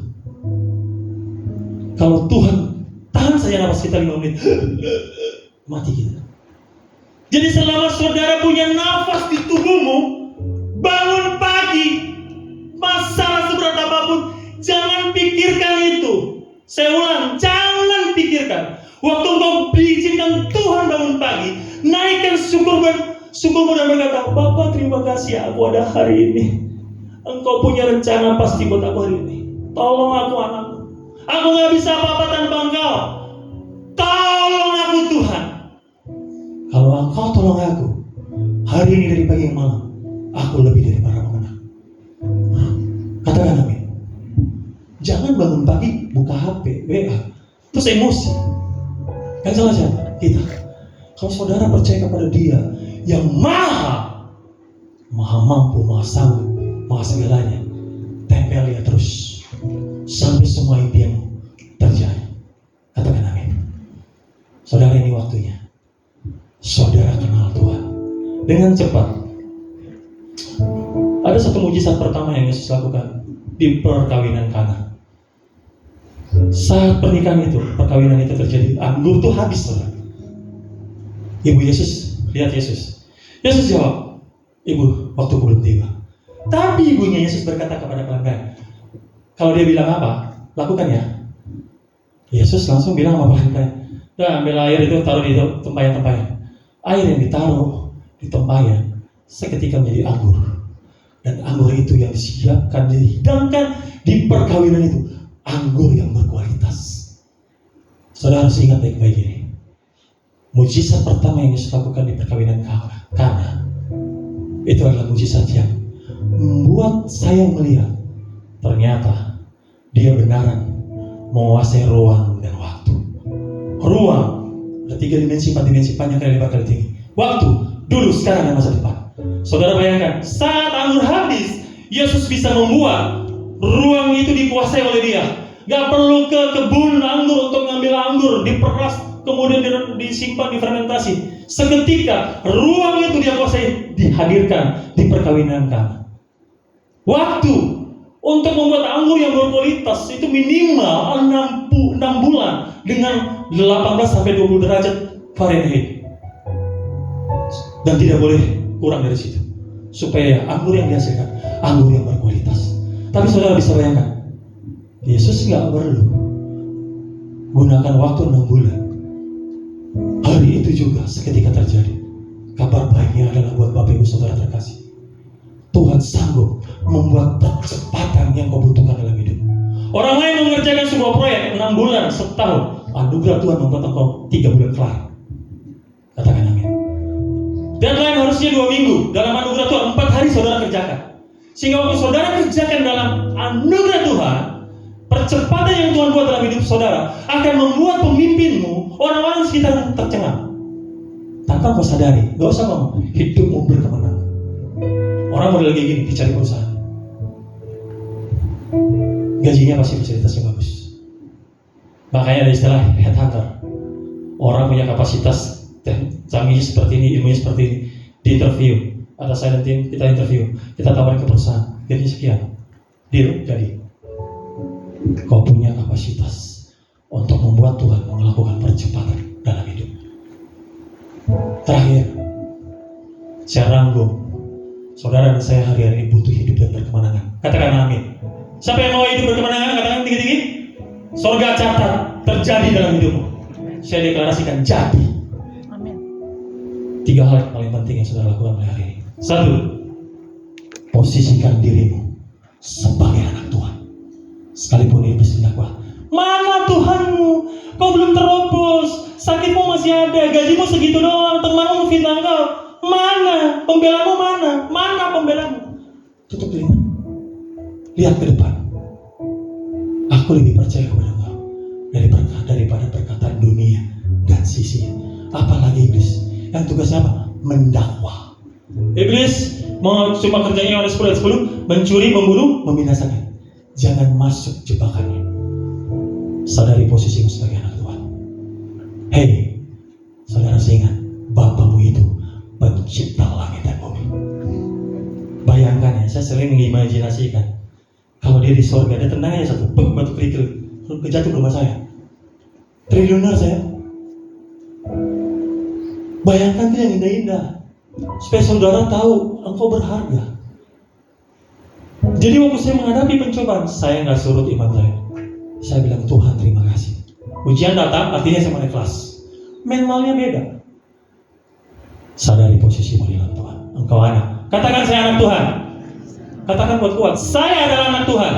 Kalau Tuhan tahan saja nafas kita 5 menit, mati kita. Jadi selama saudara punya nafas di tubuhmu, bangun pagi, masalah seberat apapun, jangan pikirkan itu. Saya ulang, jangan pikirkan. Waktu engkau diizinkan Tuhan bangun pagi, naikkan syukurmu dan berkata, Bapa terima kasih aku ada hari ini. Engkau punya rencana pasti buat aku hari ini. Tolong aku anakmu. Aku gak bisa apa-apa tanpa engkau. Tolong aku Tuhan. Kalau engkau tolong aku, hari ini dari pagi ke malam, aku lebih dari para pemenang. Katakan amin. Jangan bangun pagi, buka HP, WA, terus emosi. Yang salah siapa? Kita. Kalau saudara percaya kepada Dia yang maha mampu, maha sanggup, maha segalanya, tempel Dia terus sampai semua impianmu terjadi. Katakan amin. Saudara, ini waktunya saudara kenal Tuhan dengan cepat. Ada satu mujizat pertama yang Yesus lakukan di perkawinan Kana. Saat pernikahan itu, perkawinan itu terjadi, anggur itu habis, saudara. Ibu Yesus, lihat Yesus. Yesus jawab, Ibu, waktuku belum tiba. Tapi ibunya Yesus berkata kepada pelanggan, kalau dia bilang apa, lakukan ya. Yesus langsung bilang sama pelanggan, dah ambil air itu, taruh di tempayan. Air yang ditaruh di tempayan seketika menjadi anggur. Dan anggur itu yang disiapkan, dihidangkan di perkawinan itu, anggur yang berkualitas. Saudara harus ingat baik-baik ini. Mujizat pertama yang Yesus lakukan di perkawinan Kana, itu adalah mujizat yang membuat saya melihat ternyata Dia benaran menguasai ruang dan waktu. Ruang ada 3 dimensi, 4 dimensi, panjang kali lebar kali tinggi. Waktu dulu, sekarang, dan masa depan. Saudara bayangkan, saat anggur habis, Yesus bisa membuat ruang itu dikuasai oleh Dia. Gak perlu ke kebun anggur untuk ngambil anggur, diperas, kemudian disimpan, difermentasi. Seketika ruang itu Dia kuasai, dihadirkan di perkawinan Kana. Waktu untuk membuat anggur yang berkualitas itu minimal 6 bulan dengan 18 sampai 20 derajat Fahrenheit. Dan tidak boleh kurang dari situ. Supaya anggur yang dihasilkan, anggur yang berkualitas. Tapi saudara bisa bayangkan, Yesus nggak perlu gunakan waktu 6 bulan. Hari itu juga seketika terjadi. Kabar baiknya adalah buat Bapak Ibu Saudara terkasih, Tuhan sanggup membuat percepatan yang kau butuhkan dalam hidup. Orang lain mengerjakan sebuah proyek 6 bulan, setahun. Anugerah Tuhan membuat engkau 3 bulan kelar. Katakan amin. Deadline harusnya 2 minggu. Dalam anugerah Tuhan 4 hari saudara kerjakan. Sehingga waktu saudara kerjakan dalam anugerah Tuhan, percepatan yang Tuhan buat dalam hidup saudara akan membuat pemimpinmu, orang-orang sekitar tercengang. tanpa kau sadari, gak usah ngomong, hidupmu berkemenangan. Orang model kayak gini dicari perusahaan, gajinya pasti fasilitasnya bagus. Makanya ada istilah headhunter. Orang punya kapasitas canggihnya seperti ini, ilmunya seperti ini, di interview. Ada silent team, kita interview, kita tawarin ke perusahaan, gajinya sekian, deal, jadi. Kau punya kapasitas untuk membuat Tuhan melakukan percepatan dalam hidup. Terakhir, saya rangkum, saudara dan saya hari-hari ini butuh hidup yang berkemenangan. Katakan amin. Siapa yang mau hidup berkemenangan? Katakan tinggi-tinggi. Surga catat terjadi dalam hidupmu. Saya deklarasikan jadi. Amin. 3 hal yang paling penting yang saudara lakukan mulai hari ini. 1. Posisikan dirimu sebagai anak Tuhan. Sekalipun ini bisa kuat. Mana Tuhanmu? Kau belum terobos, sakitmu masih ada, gajimu segitu doang, temanmu fitnah kau. Mana pembelamu? Mana pembelamu? Tutup telinga. Lihat ke depan. Aku lebih percaya kepada Engkau daripada perkataan dunia dan sisi. Apalagi iblis yang tugasnya apa? Mendakwa. Iblis mau cuma kerjanya Yohanes 10 ayat 10, mencuri, membunuh, membinasakan. Jangan masuk jebakannya. Sadari posisimu sebagai anak Tuhan. Hei, saudara ingat, Bapamu itu pencipta langit dan bumi. Bayangkan ya, saya sering mengimajinasikan kalau dia di surga, ada tendangannya satu, batu kerikil, kejatuh ke rumah saya. Triliuner saya. Bayangkan itu yang indah-indah. Supaya saudara tahu engkau berharga. Jadi waktu saya menghadapi pencobaan, saya nggak surut iman saya. Saya bilang, Tuhan terima kasih. Ujian datang, artinya saya mulai kelas. Mentalnya beda. Sadari posisimu di dalam Tuhan. Engkau anak. Katakan saya anak Tuhan. Katakan kuat-kuat, saya adalah anak Tuhan.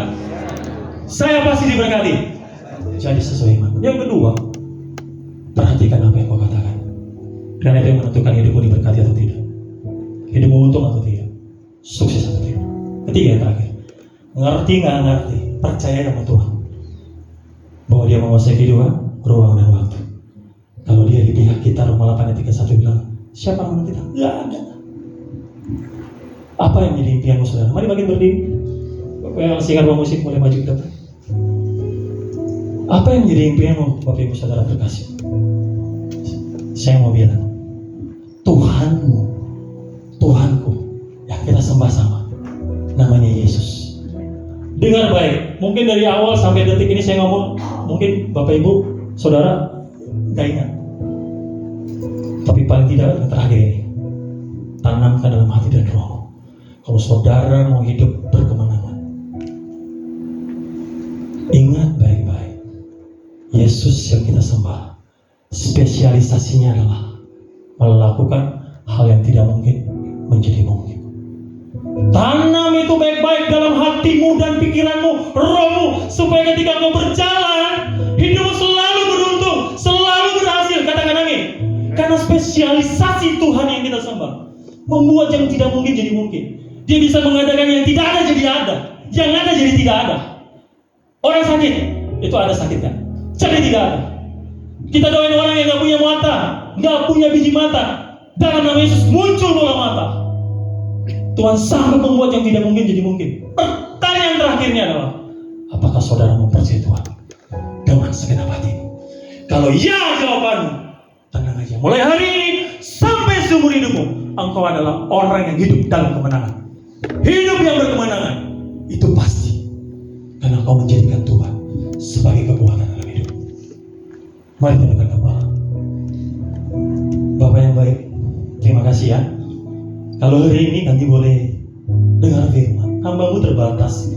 Saya pasti diberkati. Jadi sesuai iman. Yang kedua, perhatikan apa yang kau katakan. Karena itu yang menentukan hidupmu diberkati atau tidak. Hidupmu untung atau tidak. Sukses atau tidak. Ketiga yang terakhir, ngerti nggak ngerti, percaya sama Tuhan bahwa Dia menguasai kehidupan, ruang dan waktu. Kalau Dia di pihak kita, Roma 8 ayat 31 bilang, siapa yang kita? Nggak ada. Apa yang menjadi impianmu saudara? Mari makin berdiri. Yang singar musik mulai maju ke depan. Apa yang menjadi impianmu Bapak Ibu saudara terkasih? Saya mau bilang, Tuhanmu, Tuhanku yang kita sembah sama, namanya Yesus. Dengar baik, mungkin dari awal sampai detik ini saya ngomong, mungkin Bapak Ibu saudara gak ingat, tapi paling tidak yang terakhir ini, tanamkan dalam hati dan rohmu. Kalau saudara mau hidup berkemenangan, ingat baik-baik, Yesus yang kita sembah, spesialisasinya adalah melakukan hal yang tidak mungkin menjadi mungkin. Tanam itu baik-baik dalam hatimu dan pikiranmu, rohmu, supaya ketika kau berjalan, hidupmu selalu beruntung, selalu berhasil. Katakan amin. Karena spesialisasi Tuhan yang kita sembah membuat yang tidak mungkin jadi mungkin. Dia bisa mengadakan yang tidak ada jadi ada, yang ada jadi tidak ada. Orang sakit, itu ada sakit kan? Jadi tidak ada. Kita doain orang yang gak punya mata, gak punya biji mata, dalam nama Yesus muncul bola mata. Tuhan sanggup membuat yang tidak mungkin jadi mungkin. Pertanyaan terakhirnya adalah, apakah saudara mempercayai Tuhan dengan segenap hatimu? Kalau ya jawabanmu, tenang aja. Mulai hari ini sampai seumur hidupmu, engkau adalah orang yang hidup dalam kemenangan. Hidup yang berkemenangan itu pasti, karena engkau menjadikan Tuhan sebagai kekuatan dalam hidup. Mari tundukkan kepala. Bapak yang baik, terima kasih ya. Kalau hari ini kami boleh dengar firman, hamba-Mu terbatas,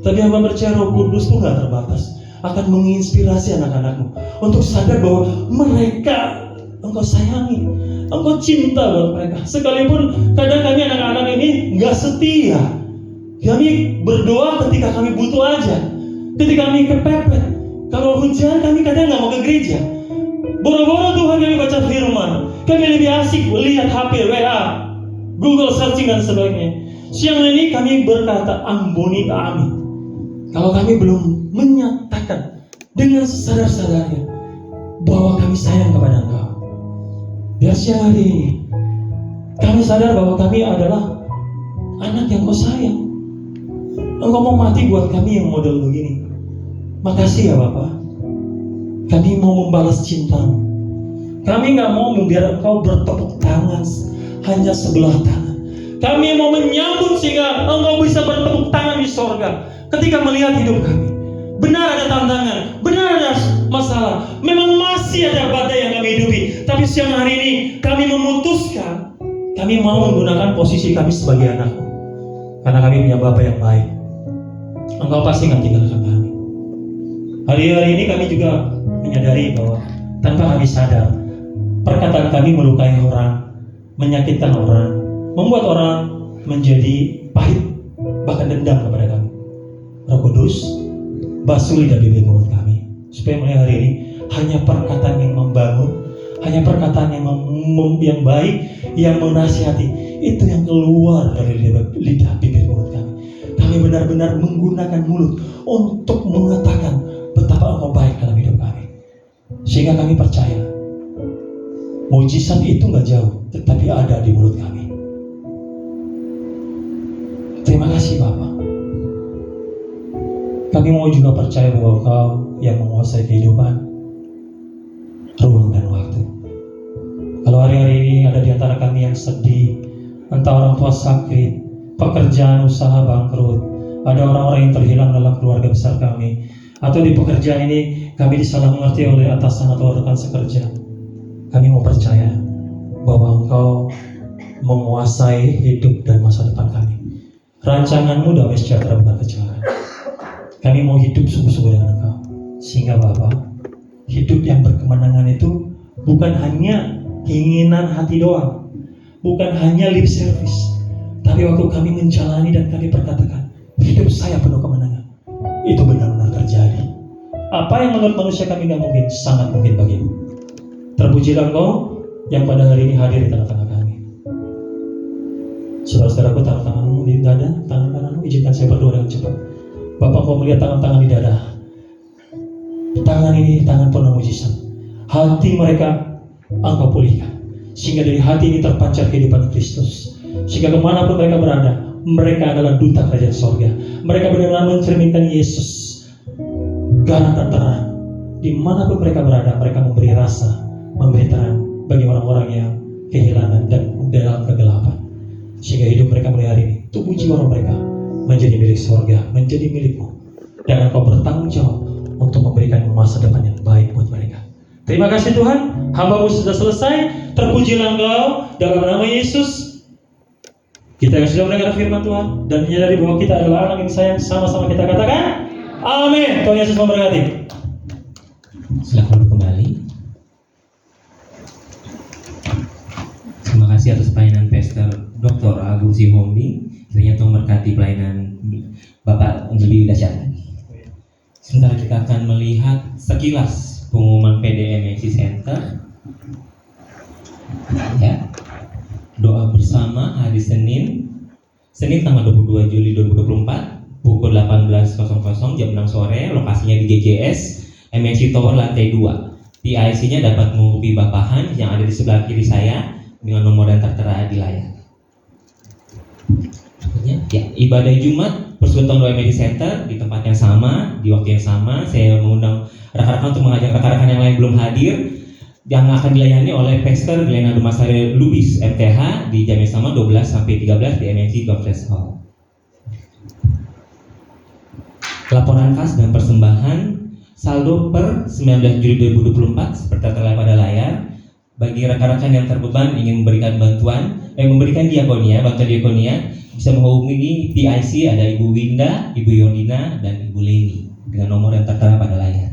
tapi hamba percaya Roh Kudus itu gak terbatas, akan menginspirasi anak-anak-Mu untuk sadar bahwa mereka Engkau sayangi, Engkau cinta buat mereka. Sekalipun kadang kami anak-anak ini gak setia, kami berdoa ketika kami butuh aja, ketika kami kepepet. Kalau hujan kami kadang gak mau ke gereja, boro-boro Tuhan kami baca firman, kami lebih asik lihat HP, WA, Google searching dan sebagainya. Siang ini kami berkata, ampuni kami kalau kami belum menyatakan dengan sesadar-sadarnya bahwa kami sayang kepada Engkau. Biar siang hari ini kami sadar bahwa kami adalah anak yang kau sayang. Engkau mau mati buat kami yang model begini. Makasih ya Bapa. Kami mau membalas cintamu. Kami gak mau membiarkan engkau bertepuk tangan hanya sebelah tangan. Kami mau menyambut sehingga engkau bisa bertepuk tangan di sorga ketika melihat hidup kami. Benar ada tantangan, benar ada masalah, memang masih ada badai yang kami hidupi. Tapi siang hari ini kami memutuskan, kami mau menggunakan posisi kami sebagai anakmu. Karena kami punya Bapa yang baik. Engkau pasti gak tinggalkan kami. Hari-hari ini kami juga menyadari bahwa tanpa kami sadar, perkataan kami melukai orang, menyakitkan orang, membuat orang menjadi pahit, bahkan dendam kepada kami. Roh Kudus, basuh lidah bibir mulut kami, supaya mulai hari ini hanya perkataan yang membangun, hanya perkataan yang baik, yang menasihati, itu yang keluar dari lidah bibir mulut kami. Kami benar-benar menggunakan mulut untuk mengatakan betapa engkau baik dalam hidup kami, sehingga kami percaya mujizat itu gak jauh, tetapi ada di mulut kami. Terima kasih Bapak. Kami mau juga percaya bahwa Engkau yang menguasai kehidupan, ruang dan waktu. Kalau hari-hari ini ada di antara kami yang sedih, entah orang tua sakit, pekerjaan usaha bangkrut, ada orang-orang yang terhilang dalam keluarga besar kami, atau di pekerjaan ini kami disalah mengerti oleh atasan atau rekan sekerja, kami mau percaya bahwa Engkau menguasai hidup dan masa depan kami. Rancanganmu damai sejahtera bukan kecelakaan. Kami mau hidup sungguh-sungguh dengan Engkau, sehingga Bapa, hidup yang berkemenangan itu bukan hanya keinginan hati doang, bukan hanya lip service, tapi waktu kami menjalani dan kami perkatakan hidup saya penuh kemenangan, itu benar-benar terjadi. Apa yang menurut manusia kami gak mungkin, sangat mungkin bagimu. Terpujilah Engkau yang pada hari ini hadir di tengah-tengah kami. Saudara-saudaraku, taruh tanganmu di dada, tangan kananmu, izinkan saya berdoa dengan cepat. Bapak, Kau melihat tangan-tangan di dada. Tangan ini tangan penuh mujizat. Hati mereka Engkau pulihkan, sehingga dari hati ini terpancar kehidupan Kristus. Sehingga kemanapun mereka berada, mereka adalah duta kerajaan sorga. Mereka benar-benar mencerminkan Yesus, garam dan terang. Dimanapun mereka berada, mereka memberi rasa, memberi terang bagi orang-orang yang kehilangan dan dalam kegelapan. Sehingga hidup mereka mulai hari ini, tubuh jiwa mereka menjadi milik sorga, menjadi milikmu. Dan Engkau bertanggung jawab untuk memberikan masa depan yang baik buat mereka. Terima kasih Tuhan, hamba-Mu sudah selesai. Terpujilah Engkau dalam nama Yesus. Kita yang sudah mendengar firman Tuhan dan menyadari bahwa kita adalah anak yang sayang, sama-sama kita katakan amin. Tuhan Yesus memberkati. Silakan kembali. Terima kasih atas pelayanan Pastor Dr. Agung Sihombing. Kiranya Tuhan memberkati pelayanan Bapak lebih dahsyat. Sebentar kita akan melihat sekilas pengumuman PDMC Center. Ya. Doa bersama hari Senin tanggal 22 Juli 2024 pukul 18.00 jam 6 sore, lokasinya di GJS MNC Tower lantai 2. PIC-nya dapat menghubungi Bapak Han yang ada di sebelah kiri saya dengan nomor yang tertera di layar. Ya, ibadah Jumat Persekutuan Doa MNC Center di tempat yang sama, di waktu yang sama. Saya mengundang rekan-rekan untuk mengajak rekan-rekan yang lain belum hadir, yang akan dilayani oleh Pastor Glenna Dumasare Lubis MTH di jam yang sama 12-13 di MNC Conference Hall. Laporan kas dan persembahan saldo per 19 Juli 2024 seperti terlihat pada layar. Bagi rekan-rekan yang terbeban ingin memberikan bantuan, memberikan diakonia, bantuan diakonia, bisa menghubungi PIC, ada Ibu Winda, Ibu Yordina, dan Ibu Leni dengan nomor yang tertera pada layar.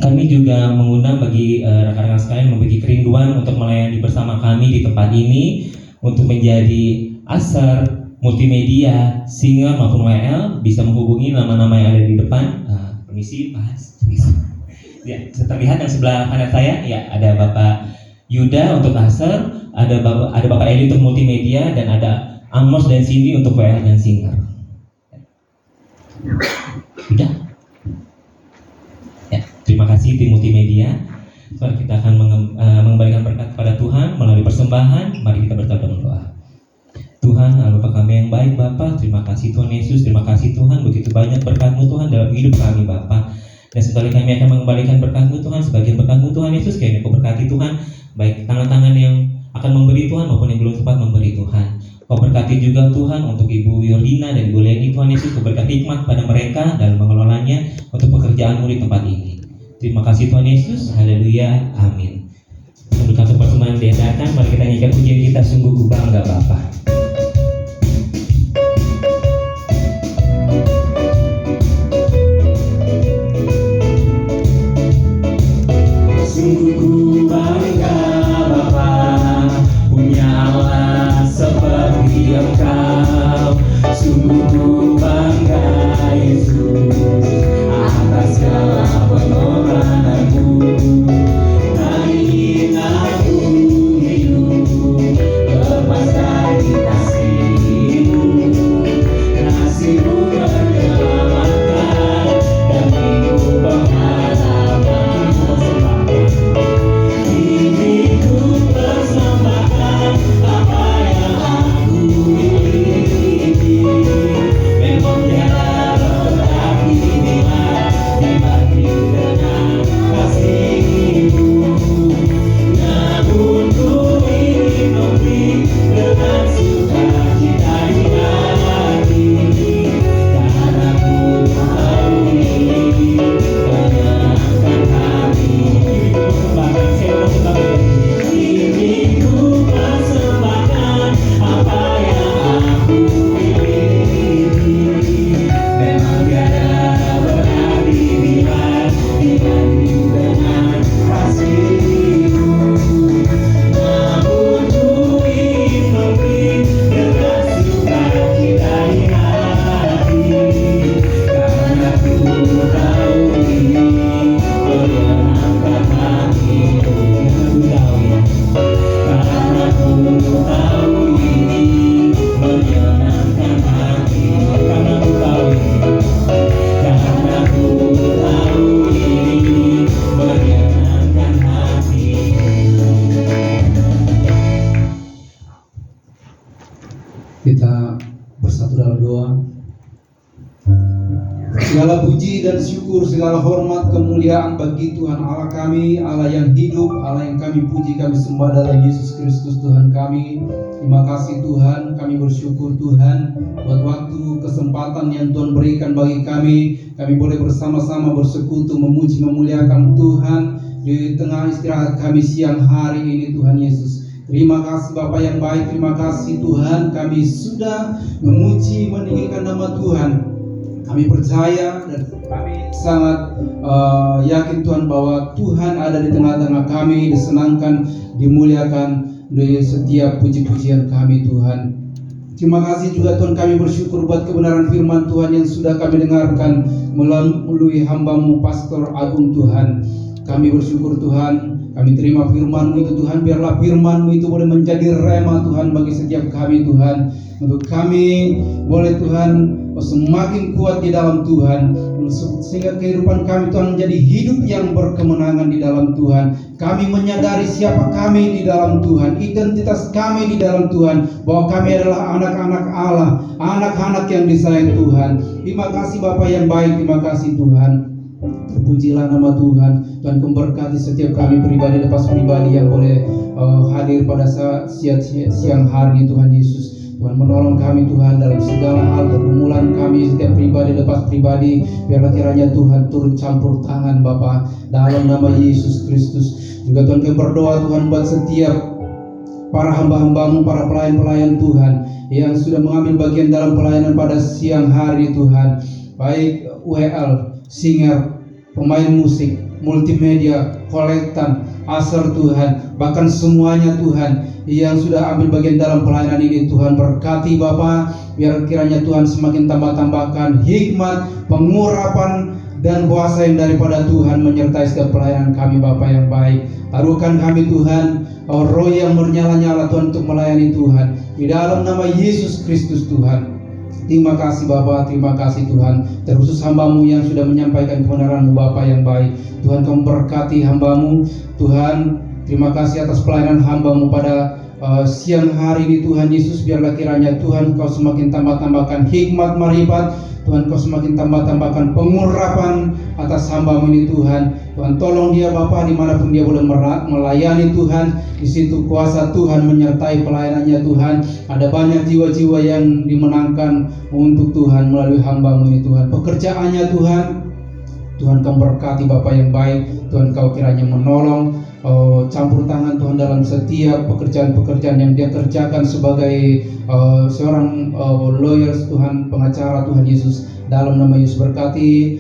Kami juga mengundang bagi rekan-rekan sekalian memiliki kerinduan untuk melayani bersama kami di tempat ini untuk menjadi asar, multimedia, singer maupun WL. Bisa menghubungi nama-nama yang ada di depan. Permisi, Pak. Ya, terlihat yang sebelah kanan saya, ya ada Bapak Yuda untuk asar, ada Bapak Edi untuk multimedia, dan ada Amos dan Cindy untuk WL dan singer. Sudah? Ya. Terima kasih tim multimedia. Sekarang kita akan mengembalikan berkat kepada Tuhan melalui persembahan. Mari kita berdoa dalam doa. Tuhan, Allah Bapa kami yang baik Bapa, terima kasih Tuhan Yesus, terima kasih Tuhan, begitu banyak berkat-Mu Tuhan dalam hidup kami Bapa. Dan sekali kami akan mengembalikan berkat-Mu Tuhan, sebagian berkat-Mu Tuhan Yesus, kiranya Kau berkati Tuhan, baik tangan-tangan yang akan memberi Tuhan maupun yang belum sempat memberi Tuhan. Kau berkati juga Tuhan untuk Ibu Yordina dan Ibu Leni Tuhan Yesus, Kau berkati hikmat pada mereka dalam mengelolanya untuk pekerjaan-Mu di tempat ini. Terima kasih Tuhan Yesus, haleluya, amin. Untuk satu persembahan diadakan, mari kita nyanyikan pujian kita, sungguh ku bangga Bapa. Sungguh ku bangga Bapa, punya Allah seperti Engkau. Sungguh ku bangga Yesus, atas segala pengorbananmu. Hari ini aku hidup lepas dari kasih-Mu. Kasih-Mu menyelamatkan dan Ku berharap kini ku persembahkan apa yang aku miliki. Memang tiada berarti bila dibanding dengan kasih-Mu. Namun ku ingin memberi dengan sukacita di hati, karena ku tahu ini menyenangkan hati. Kini ku persembahkan apa yang aku miliki. Memang tiada berarti bila dibanding dengan kasih-Mu. Namun ku ingin memberi dengan sukacita di hati, karena ku tahu ini menyenangkan hati-Mu. Karena ku tahu ini menyenangkan hati-Mu. Karena ku tahu ini. Karena ku tahu ini menyenangkan hati-Mu. Kita bersatu dalam doa. Segala puji dan syukur, segala hormat, kemuliaan bagi Tuhan Allah kami, Allah yang hidup, Allah yang kami puji, kami sembah dalam Yesus Kristus Tuhan kami. Terima kasih Tuhan, kami bersyukur Tuhan buat waktu, kesempatan yang Tuhan berikan bagi kami. Kami boleh bersama-sama bersekutu, memuji, memuliakan Tuhan di tengah istirahat kami siang hari ini Tuhan Yesus. Terima kasih Bapa yang baik, terima kasih Tuhan, kami sudah memuji, meninggikan nama Tuhan. Kami percaya dan kami sangat yakin Tuhan bahwa Tuhan ada di tengah-tengah kami, disenangkan, dimuliakan di setiap puji-pujian kami Tuhan. Terima kasih juga Tuhan, kami bersyukur buat kebenaran firman Tuhan yang sudah kami dengarkan melalui hamba-Mu Pastor Agung Tuhan. Kami bersyukur Tuhan, kami terima firman-Mu itu Tuhan, biarlah firman-Mu itu boleh menjadi rema Tuhan bagi setiap kami Tuhan. Untuk kami boleh Tuhan semakin kuat di dalam Tuhan, sehingga kehidupan kami Tuhan menjadi hidup yang berkemenangan di dalam Tuhan. Kami menyadari siapa kami di dalam Tuhan, identitas kami di dalam Tuhan, bahwa kami adalah anak-anak Allah, anak-anak yang disayang Tuhan. Terima kasih Bapa yang baik, terima kasih Tuhan. Terpujilah nama Tuhan. Tuhan memberkati setiap kami pribadi lepas pribadi yang boleh hadir pada siang hari Tuhan Yesus. Tuhan menolong kami Tuhan dalam segala hal, pergumulan kami setiap pribadi lepas pribadi. Biarlah kiranya Tuhan turut campur tangan Bapa dalam nama Yesus Kristus. Juga Tuhan kami berdoa Tuhan buat setiap para hamba-hamba-Mu, para pelayan-pelayan Tuhan yang sudah mengambil bagian dalam pelayanan pada siang hari Tuhan, baik UHL, singer, pemain musik, multimedia, kolektan, asar Tuhan, bahkan semuanya Tuhan yang sudah ambil bagian dalam pelayanan ini. Tuhan berkati Bapa, biar kiranya Tuhan semakin tambah-tambahkan hikmat, pengurapan dan kuasa yang daripada Tuhan menyertai setiap pelayanan kami Bapa yang baik. Taruhkan kami Tuhan roh yang menyala-nyala Tuhan untuk melayani Tuhan di dalam nama Yesus Kristus Tuhan. Terima kasih Bapa, terima kasih Tuhan. Terkhusus hamba-Mu yang sudah menyampaikan kebenaran-Mu Bapa yang baik. Tuhan, Kau memberkati hamba-Mu. Tuhan, terima kasih atas pelayanan hamba-Mu pada siang hari ini Tuhan Yesus. Biarlah kiranya Tuhan Kau semakin tambah-tambahkan hikmat marifat. Tuhan, Kau semakin tambah-tambahkan pengurapan atas hamba-Mu ini Tuhan. Tuhan, tolong dia Bapa dimanapun dia boleh melayani Tuhan. Di situ kuasa Tuhan menyertai pelayanannya Tuhan. Ada banyak jiwa-jiwa yang dimenangkan untuk Tuhan melalui hamba-Mu ini Tuhan. Pekerjaannya Tuhan, Tuhan Kau berkati Bapa yang baik. Tuhan, Kau kiranya menolong, campur tangan Tuhan dalam setiap pekerjaan-pekerjaan yang dia kerjakan sebagai seorang lawyers Tuhan, pengacara Tuhan Yesus. Dalam nama Yesus berkati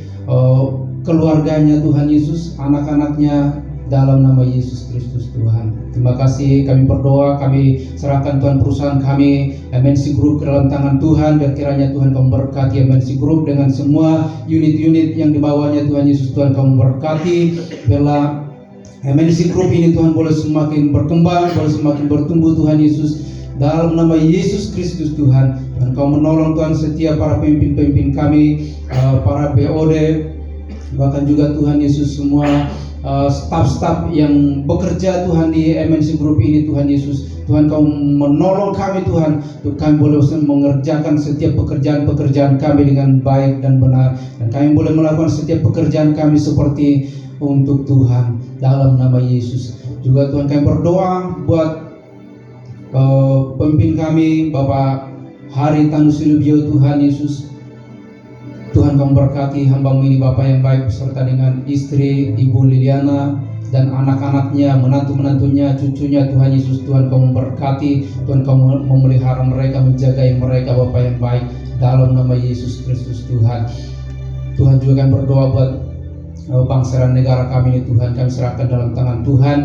keluarganya Tuhan Yesus, anak-anaknya dalam nama Yesus Kristus Tuhan. Terima kasih, kami berdoa, kami serahkan Tuhan perusahaan kami MNC Group ke dalam tangan Tuhan. Dan kiranya Tuhan Kau memberkati MNC Group dengan semua unit-unit yang dibawanya Tuhan Yesus. Tuhan Kau memberkati, biarlah MNC Group ini Tuhan boleh semakin berkembang, boleh semakin bertumbuh Tuhan Yesus. Dalam nama Yesus Kristus Tuhan. Dan Kau menolong Tuhan setiap para pemimpin-pemimpin kami, para BOD, bahkan juga Tuhan Yesus semua staf-staf yang bekerja Tuhan di MNC Group ini Tuhan Yesus. Tuhan Kau menolong kami Tuhan, untuk kami boleh mengerjakan setiap pekerjaan-pekerjaan kami dengan baik dan benar. Dan kami boleh melakukan setiap pekerjaan kami seperti untuk Tuhan, dalam nama Yesus. Juga Tuhan kami berdoa buat pemimpin kami Bapak Hari Tanusilubio Tuhan Yesus. Tuhan Kau memberkati hamba-Mu ini Bapa yang baik, beserta dengan istri Ibu Liliana dan anak-anaknya, menantu-menantunya, cucunya Tuhan Yesus. Tuhan Kau memberkati, Tuhan Kau memelihara mereka, menjagai mereka Bapa yang baik, dalam nama Yesus Kristus Tuhan. Tuhan juga kami berdoa buat bangsa dan negara kami ini Tuhan, kami serahkan dalam tangan Tuhan.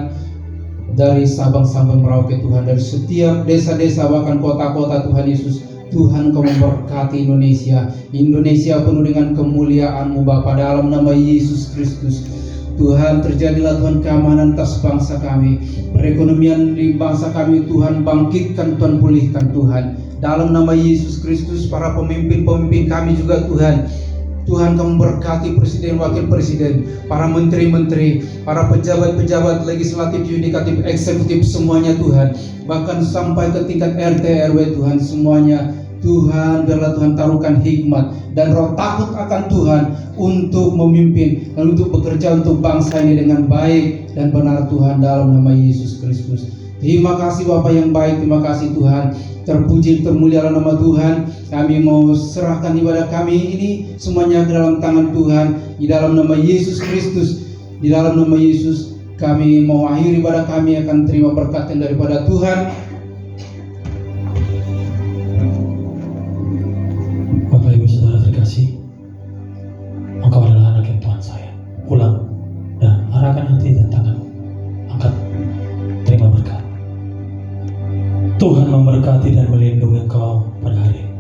Dari Sabang sampai Merauke Tuhan, dari setiap desa-desa bahkan kota-kota Tuhan Yesus. Tuhan Kau memberkati Indonesia. Indonesia penuh dengan kemuliaan-Mu Bapa, dalam nama Yesus Kristus. Tuhan, terjadilah Tuhan keamanan atas bangsa kami. Perekonomian di bangsa kami Tuhan bangkitkan, Tuhan pulihkan Tuhan. Dalam nama Yesus Kristus, para pemimpin-pemimpin kami juga Tuhan. Tuhan Kau memberkati presiden, wakil presiden, para menteri-menteri, para pejabat-pejabat legislatif, yudikatif, eksekutif, semuanya Tuhan. Bahkan sampai ke tingkat RT RW Tuhan, semuanya Tuhan, biarlah Tuhan taruhkan hikmat dan roh takut akan Tuhan untuk memimpin dan untuk bekerja untuk bangsa ini dengan baik dan benar Tuhan, dalam nama Yesus Kristus. Terima kasih Bapa yang baik, terima kasih Tuhan. Terpuji, termulialah nama Tuhan. Kami mau serahkan ibadah kami ini semuanya ke dalam tangan Tuhan, di dalam nama Yesus Kristus. Di dalam nama Yesus kami mau akhiri ibadah kami, akan terima berkat yang daripada Tuhan. Bapak Ibu Saudara terkasih, Engkau adalah anak yang Tuhan sayang. Pulang dan arahkan hati dan tangan, angkat, terima berkat. Tuhan memberkati dan melindungi engkau pada hari ini.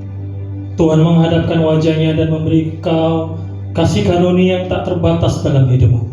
Tuhan menghadapkan wajahnya dan memberi engkau kasih karunia yang tak terbatas dalam hidupmu.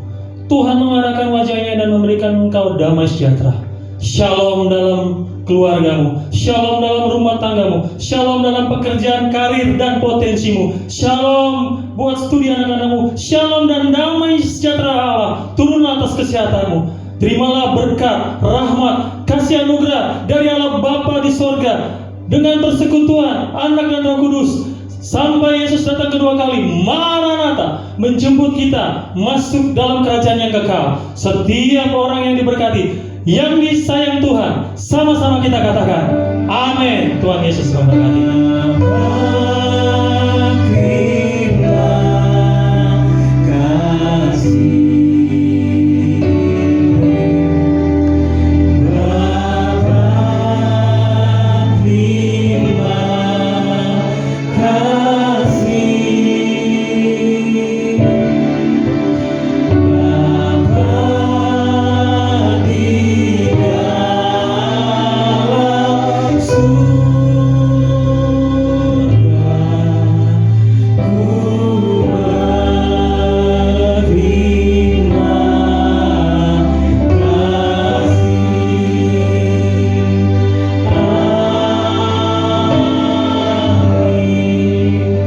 Tuhan mengarahkan wajahnya dan memberikan engkau damai sejahtera. Shalom dalam keluargamu, shalom dalam rumah tanggamu, shalom dalam pekerjaan, karir dan potensimu, shalom buat studi anak-anakmu, shalom dan damai sejahtera Allah turun atas kesehatanmu. Terimalah berkat, rahmat, kasih anugerah dari Allah Bapa di sorga dengan persekutuan Anak dan Roh Kudus sampai Yesus datang kedua kali, Maranatha, menjemput kita masuk dalam kerajaan yang kekal. Setiap orang yang diberkati, yang disayang Tuhan, sama-sama kita katakan amin. Tuhan Yesus memberkati.